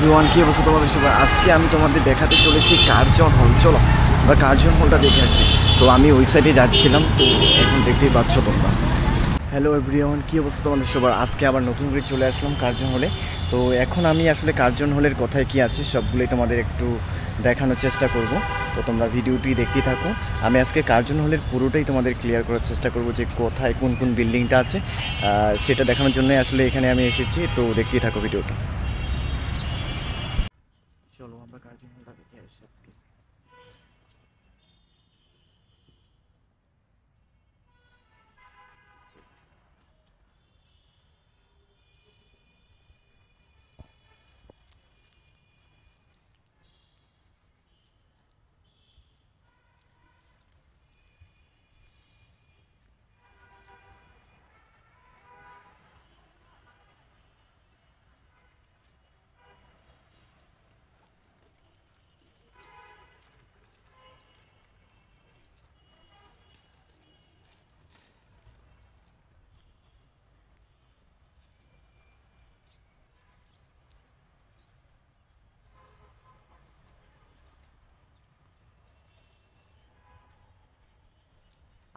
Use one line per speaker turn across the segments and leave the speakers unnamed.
রোহান, কি অবস্থা তোমাদের সবাই? আজকে আমি তোমাদের দেখাতে চলেছি কার্জন হল। চলো আমরা কার্জন হলটা দেখে আসি। তো আমি ওই সাইডে যাচ্ছিলাম, তো এখন দেখতেই পাচ্ছ তোমরা। হ্যালো এভরিওয়ান, কী অবস্থা তোমাদের সবার? আজকে আবার নতুন করে চলে আসলাম কার্জন হলে। তো এখন আমি আসলে কার্জন হলের কথায় কী আছে সবগুলোই তোমাদের একটু দেখানোর চেষ্টা করব। তো তোমরা ভিডিওটি দেখতেই থাকো। আমি আজকে কার্জন হলের পুরোটাই তোমাদের ক্লিয়ার করার চেষ্টা করব, যে কোথায় কোন কোন বিল্ডিংটা আছে সেটা দেখানোর জন্যই আসলে এখানে আমি এসেছি। তো দেখতেই থাকো ভিডিওটা। চলো আমরা কার্জন হলটা দেখে আসি আজকে।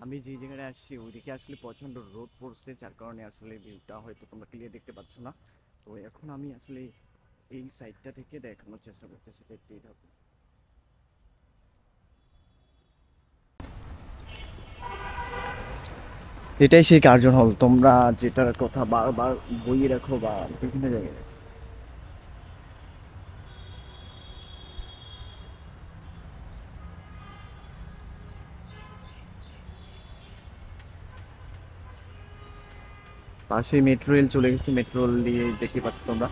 আমি যে জায়গায় আসছি ওইদিকে আসলে প্রচণ্ড রোদ পড়ছে, যার কারণে আসলে ভিউটা হয়তো তোমরা ক্লিয়ার দেখতে পাচ্ছ না। তো এখন আমি আসলে এই সাইডটা থেকে দেখানোর চেষ্টা করতেছি, দেখতেই থাকো। এটাই সেই কার্জন হল, তোমরা যেটার কথা বারবার বইয়ে রাখো বা বিভিন্ন জায়গায়। পাশে মেট্রো রেল চলে গেছে, মেট্রো রেল দিয়ে দেখতে পাচ্ছ তোমরা।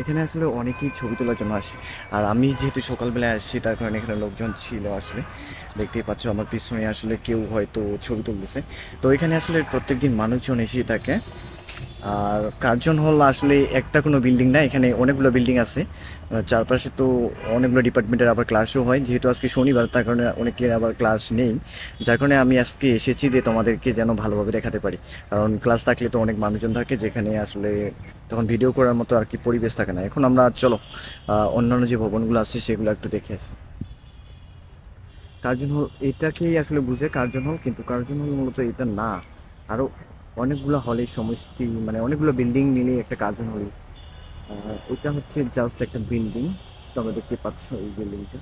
এখানে আসলে অনেকেই ছবি তোলার জন্য আসে, আর আমি যেহেতু সকালবেলায় আসছি তার কারণে এখানে লোকজন ছিল আসলে। দেখতেই পাচ্ছ আমার পিছনে আসলে কেউ হয়তো ছবি তুলতেছে। তো এখানে আসলে প্রত্যেকদিন মানুষজন এসেই থাকে। আর কার্জন হল আসলে একটা কোনো বিল্ডিং না, এখানে অনেকগুলো বিল্ডিং আছে। চারপাশে তো অনেকগুলো ডিপার্টমেন্টের আবার ক্লাসও হয়, যেহেতু আজকে শনিবার তার কারণে অনেকের আবার ক্লাস নেই। যার কারণে আমি আজকে এসেছি যে তোমাদেরকে যেন ভালোভাবে দেখাতে পারি। কারণ ক্লাস থাকলে তো অনেক মানুষজন থাকে, যেখানে আসলে তখন ভিডিও করার মতো আর কি পরিবেশ থাকে না। এখন আমরা চলো অন্যান্য যে ভবনগুলো আছে সেগুলো একটু দেখে আসি। কার্জন হল এটাকেই আসলে বুঝে কার্জন হল, কিন্তু কার্জন হল মূলত এটা না, আরও অনেকগুলো হলের সমষ্টি, মানে অনেকগুলো বিল্ডিং মিলে একটা কার্জন হল। এটা হচ্ছে জাস্ট একটা বিল্ডিং, তোমরা দেখতে পাচ্ছ এই বিল্ডিংটা।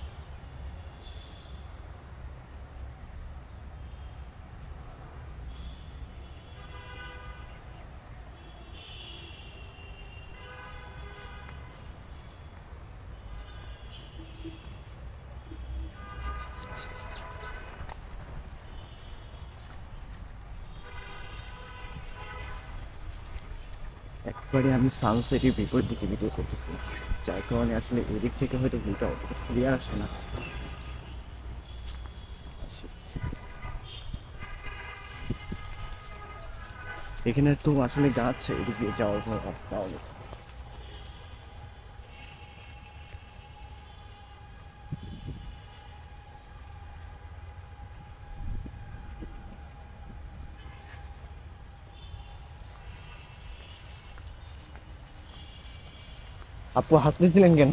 একবারে আমি সানসেটের বিপরীত দিকে ভিডিও করতেছি, যার কারণে আসলে এদিক থেকে হয়তো ভিউটা অতটা ক্লিয়ার আসে না। এখানে তো আসলে গাছ, এদিক দিয়ে যাওয়ার কোনো রাস্তাও নেই। আপু হাসতেছিলেন কেন?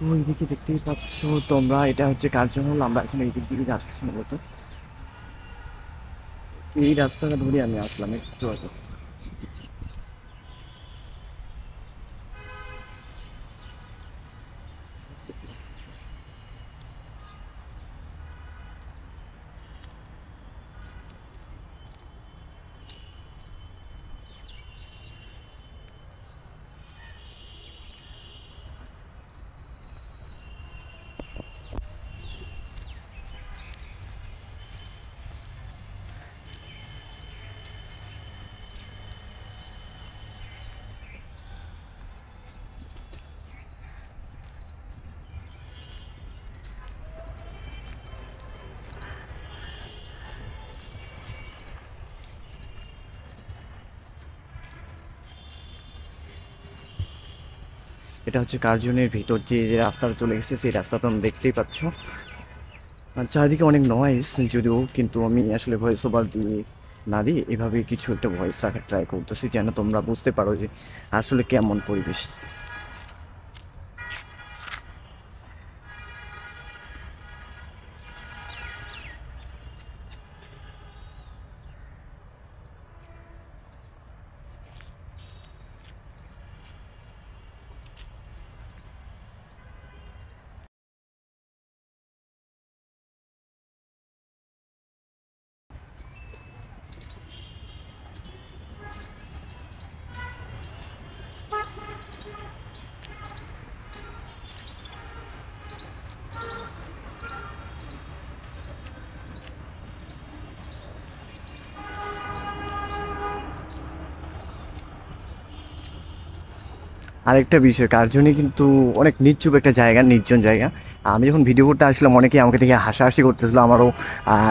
ওইদিকে দেখতেই পাচ্ছ তোমরা, এটা হচ্ছে কার্জন হল। আমরা এখন এই দিক দিকে যাচ্ছি মূলত, এই রাস্তাটা ধরে আমি আসলাম একটু আগে। এটা হচ্ছে কার্জনের ভিতর যে যে রাস্তাটা চলে গেছে সেই রাস্তা তোমরা দেখতেই পাচ্ছ। আর চারিদিকে অনেক নয়েজ যদিও, কিন্তু আমি আসলে ভয়েস ওভার দিয়ে না দিয়ে এভাবে কিছু একটা ভয়েস রাখার ট্রাই করতেছি যেন তোমরা বুঝতে পারো যে আসলে কেমন পরিবেশ। আরেকটা বিষয়, কার্জনই কিন্তু অনেক নিচুপ একটা জায়গা, নির্জন জায়গা। আমি যখন ভিডিও করতে আসলাম অনেকেই আমাকে দেখে হাসাহাসি করতেছিল, আমারও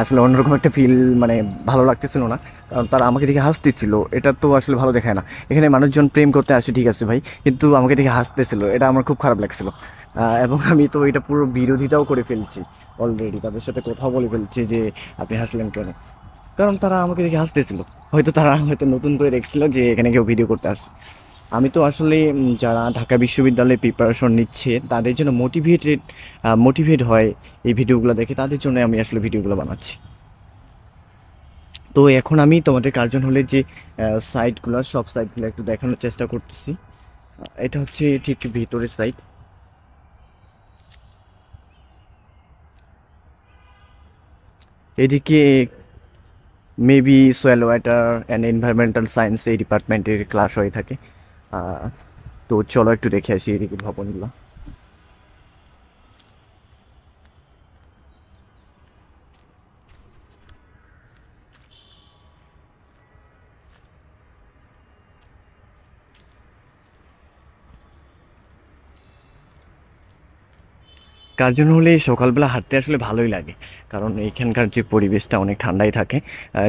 আসলে অন্যরকম একটা ফিল, মানে ভালো লাগতেছিল না, কারণ তারা আমাকে দেখে হাসতেছিল। এটা তো আসলে ভালো দেখায় না। এখানে মানুষজন প্রেম করতে আসে ঠিক আছে ভাই, কিন্তু আমাকে দেখে হাসতেছিল, এটা আমার খুব খারাপ লাগছিল। এবং আমি তো এটা পুরো বিরোধিতাও করে ফেলছি অলরেডি, তাদের সাথে কথাও বলে ফেলছি যে আপনি হাসলেন কেন, কারণ তারা আমাকে দেখে হাসতেছিল। হয়তো তারা হয়তো নতুন করে দেখছিল যে এখানে কেউ ভিডিও করতে আসে। আমি তো আসলে যারা ঢাকা বিশ্ববিদ্যালয়ে প্রিপারেশন নিচ্ছে তাদের জন্য মোটিভেট হয় এই ভিডিওগুলো দেখে, তাদের জন্য আমি আসলে ভিডিওগুলো বানাচ্ছি। তো এখন আমি তোমাদের কার্জন হলে যে সাইটগুলো, সব সাইটগুলো একটু দেখানোর চেষ্টা করতেছি। এটা হচ্ছে ঠিক ভিতরের সাইট। এদিকে maybe soil water and environmental science এই ডিপার্টমেন্টের ক্লাস হয়ে থাকে। আহ, তো চলো একটু দেখে আসি এদিকে ভবনগুলো। কার্জন হলে সকালবেলা হাঁটতে আসলে ভালোই লাগে, কারণ এইখানকার যে পরিবেশটা অনেক ঠান্ডাই থাকে।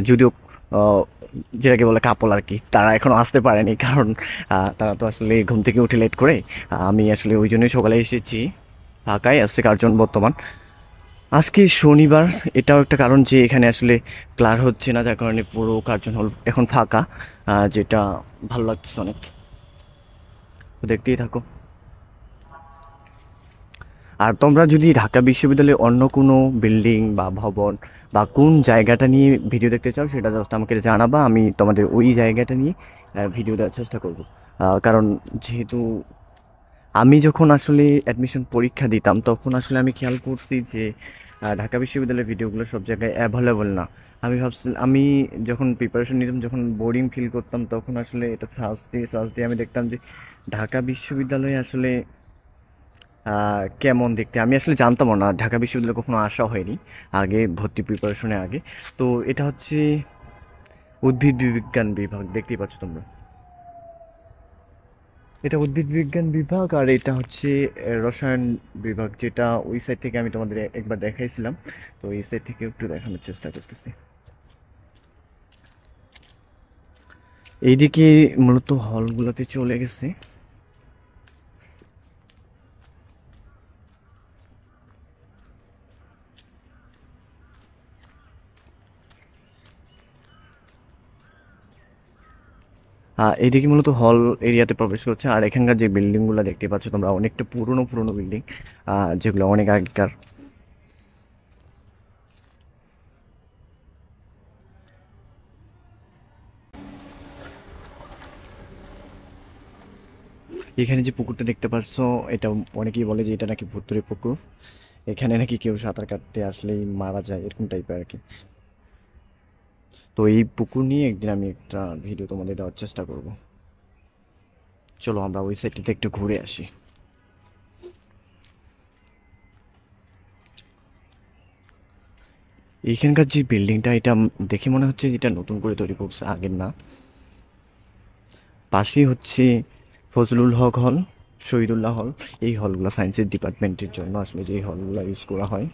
যদিও আহ, যেটাকে বলে কাপল আর কি, তারা এখনো আসতে পারেনি, কারণ তারা তো আসলে ঘুম থেকে উঠে লেট করে। আমি আসলে ওই জন্যই সকালে এসেছি। ঢাকায় আসছে কার্জন বর্তমান। আজকে শনিবার, এটাও একটা কারণ যে এখানে আসলে ক্লাস হচ্ছে না, যার কারণে পুরো কার্জন হল এখন ফাঁকা, যেটা ভালো লাগতেছে অনেক। তো দেখতেই থাকো। আর তোমরা যদি ঢাকা বিশ্ববিদ্যালয়ে অন্য কোনো বিল্ডিং বা ভবন বা কোন জায়গাটা নিয়ে ভিডিও দেখতে চাও সেটা জাস্ট আমাকে জানাবা, আমি তোমাদের ওই জায়গাটা নিয়ে ভিডিও দেওয়ার চেষ্টা করব। কারণ যেহেতু আমি যখন আসলে অ্যাডমিশন পরীক্ষা দিতাম তখন আসলে আমি খেয়াল করছি যে ঢাকা বিশ্ববিদ্যালয়ের ভিডিওগুলো সব জায়গায় অ্যাভেলেবল না। আমি ভাবছিলাম, আমি যখন প্রিপারেশন নিতাম, যখন বোরিং ফিল করতাম, তখন আসলে এটা সার্চ দিয়ে আমি দেখতাম যে ঢাকা বিশ্ববিদ্যালয়ে আসলে কেমন দেখতে। আমি আসলে জানতামও না, ঢাকা বিশ্ববিদ্যালয়ে কখনো আসা হয়নি আগে, ভর্তি প্রিপারেশনের আগে। তো এটা হচ্ছে উদ্ভিদ বিজ্ঞান বিভাগ, দেখতেই পাচ্ছ তোমরা। এটা উদ্ভিদ বিজ্ঞান বিভাগ, আর এটা হচ্ছে রসায়ন বিভাগ, যেটা ওই সাইড থেকে আমি তোমাদের একবার দেখাইছিলাম। তো এই সাইড থেকে একটু দেখানোর চেষ্টা করতেছি। এইদিকে মূলত হলগুলোতে চলে গেছে। এইদিকে মূলত হল এরিয়াতে প্রবেশ করছে। আর এখানকার যে বিল্ডিংগুলো দেখতে পাচ্ছ তোমরা, অনেকটা পুরনো পুরনো বিল্ডিং, যেগুলো অনেক আগেকার। এখানে যে পুকুরটা দেখতে পাচ্ছ, এটা অনেকেই বলে যে এটা নাকি ভুতুড়ে পুকুর। এখানে নাকি কেউ সাঁতার কাটতে আসলেই মারা যায়, এরকম টাইপের আর কি। তো এই পুকুর নিয়ে একদিন আমি একটা ভিডিও তোমাদের দেওয়ার চেষ্টা করব। চলো আমরা ওই সাইডটাতে একটু ঘুরে আসি। এইখানকার যে বিল্ডিংটা, এটা দেখে মনে হচ্ছে যে এটা নতুন করে তৈরি করছে, আগের না। পাশেই হচ্ছে ফজলুল হক হল, শহীদুল্লাহ হল। এই হলগুলো সায়েন্সের ডিপার্টমেন্টের জন্য আসলে যে হলগুলো ইউজ করা হয়।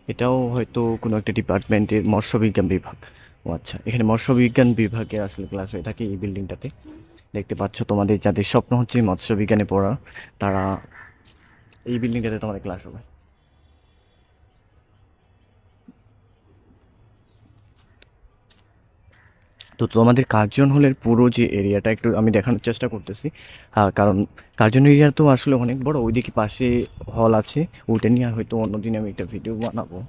এটাও হয়তো কোনো একটা ডিপার্টমেন্টের মৎস্য বিজ্ঞান বিভাগ। ও আচ্ছা, এখানে মৎস্য বিজ্ঞান বিভাগে আসলে ক্লাস হয়ে থাকে এই বিল্ডিংটাতে। দেখতে পাচ্ছ, তোমাদের যাদের স্বপ্ন হচ্ছে মৎস্য বিজ্ঞানে পড়া, তারা এই বিল্ডিংটাতে তোমাদের ক্লাস হবে। তো তোমাদের কার্জন হলের পুরো যে এরিয়াটা একটু আমি দেখানোর চেষ্টা করতেছি। কারণ কার্জন এরিয়া তো আসলে অনেক বড়, ওইদিকে পাশে হল আছে, ওইটা নিয়ে হয়তো অন্যদিন আমি একটা ভিডিও বানাবো।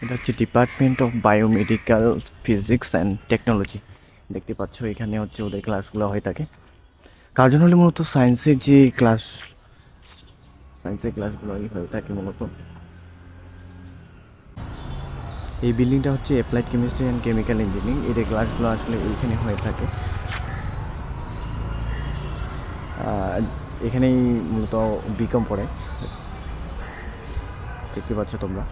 এটা হচ্ছে department of biomedical physics and technology. দেখতে পাচ্ছ এখানে হচ্ছে ওদের ক্লাসগুলো হয়ে থাকে। কার্জন হলে মূলত সায়েন্সের ক্লাসগুলোই হয়ে থাকে মূলত। এই বিল্ডিংটা হচ্ছে applied chemistry and chemical engineering, এদের ক্লাসগুলো আসলে এইখানে হয়ে থাকে। এখানেই মূলত বিকম পড়ে, দেখতে পাচ্ছ তোমরা।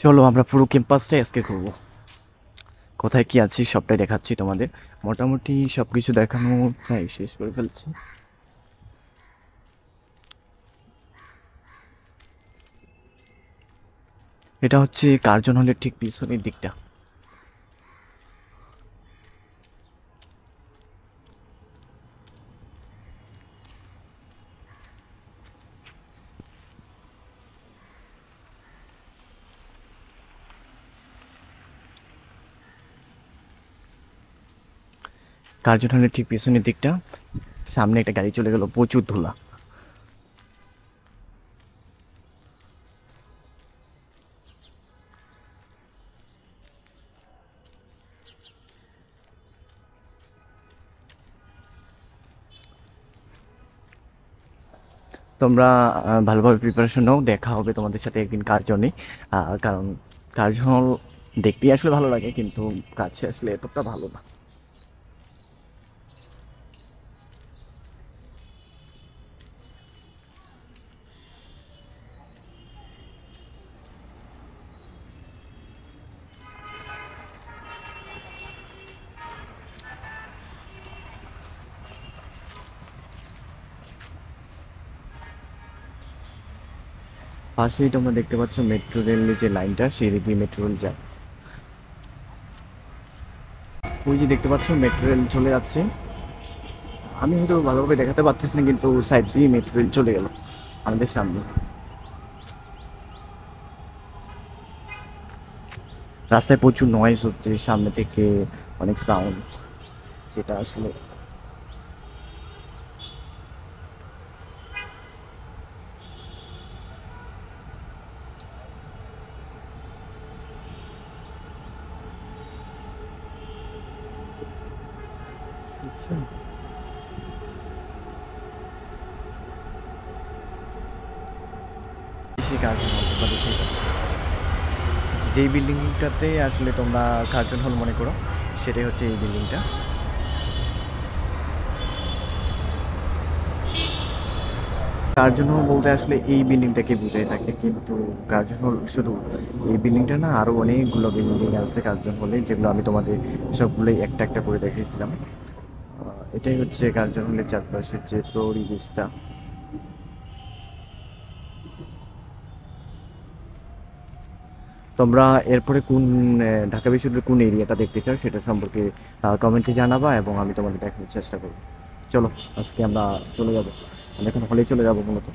চলো আমরা পুরো ক্যাম্পাসটাই আজকে ঘুরবো, কোথায় কি আছি সবটাই দেখাচ্ছি তোমাদের। মোটামুটি সব কিছু দেখানো প্রায় শেষ করে ফেলছি। এটা হচ্ছে কার্জন হলের ঠিক পিছনের দিকটা। কার্জন হলের ঠিক পিছনের দিকটা, সামনে একটা গাড়ি চলে গেল, প্রচুর ধুলা। তোমরা ভালোভাবে প্রিপারেশন নাও, দেখা হবে তোমাদের সাথে একদিন কার্জনে। কারণ কার্জন হল দেখতেই আসলে ভালো লাগে, কিন্তু কাছে আসলে এতটা ভালো না। পাশেই তোমরা দেখতে পাচ্ছ মেট্রো রেলের যে লাইনটা, সেই দিক দিয়ে মেট্রো রেল যায়। ওই যে দেখতে পাচ্ছ মেট্রো রেল চলে যাচ্ছে। আমি হয়তো ভালোভাবে দেখাতে পারতেছি না, কিন্তু সাইড দিয়ে মেট্রো রেল চলে গেল আমাদের সামনে। রাস্তায় প্রচুর নয়েজ হচ্ছে সামনে থেকে, অনেক সাউন্ড, যেটা আসলে বেশি কার্জন হল তোমরা দেখতেই পাচ্ছ। যেই বিল্ডিংটাতে আসলে তোমরা কার্জন হল মনে করো, সেটাই হচ্ছে এই বিল্ডিংটা। কার্জন হল বলতে আসলে এই বিল্ডিংটাকে বোঝাই থাকে, কিন্তু কার্জন হল শুধু এই বিল্ডিংটা না, আরও অনেকগুলো বিল্ডিং আছে কার্জন হলে, যেগুলো আমি তোমাদের সবগুলোই একটা একটা করে দেখিয়েছিলাম। এটাই হচ্ছে কার্জন হলের চারপাশের যে পরিবেশটা। তোমরা এরপরে কোন ঢাকা বিশ্ববিদ্যালয়ের কোন এরিয়াটা দেখতে চাও সেটা সম্পর্কে কমেন্টে জানাবা, এবং আমি তোমাদের দেখানোর চেষ্টা করব। চলো আজকে আমরা চলে যাব, আমরা এখন হলেই চলে যাব মূলত।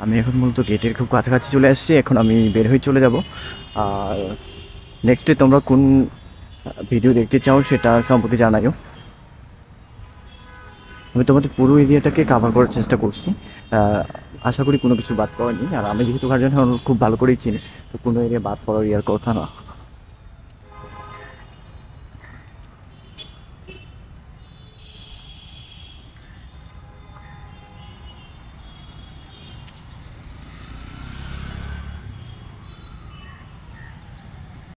আমি এখন মূলত গেটের খুব কাছাকাছি চলে আসছি, এখন আমি বের হয়ে চলে যাব। আর নেক্সটে তোমরা কোন ভিডিও দেখতে চাও সেটা সম্পর্কে জানাইও। আমি তোমাদের পুরো এরিয়াটাকে কাভার করার চেষ্টা করছি, আশা করি কোনো কিছু বাদ পড়েনি। আর আমি যেহেতু গার্জেন খুব ভালো করেই চিনি, তো কোনো এরিয়া বাদ পড়ার ইয়ার কথা না।